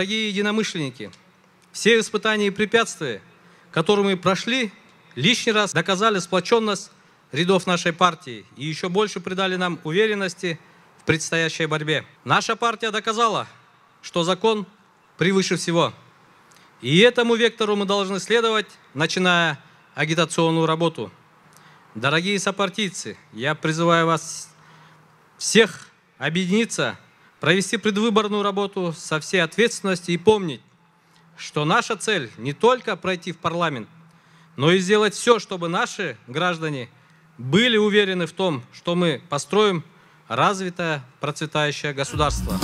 Дорогие единомышленники, все испытания и препятствия, которые мы прошли, лишний раз доказали сплоченность рядов нашей партии и еще больше придали нам уверенности в предстоящей борьбе. Наша партия доказала, что закон превыше всего. И этому вектору мы должны следовать, начиная агитационную работу. Дорогие сопартийцы, я призываю вас всех объединиться, провести предвыборную работу со всей ответственностью и помнить, что наша цель не только пройти в парламент, но и сделать все, чтобы наши граждане были уверены в том, что мы построим развитое, процветающее государство.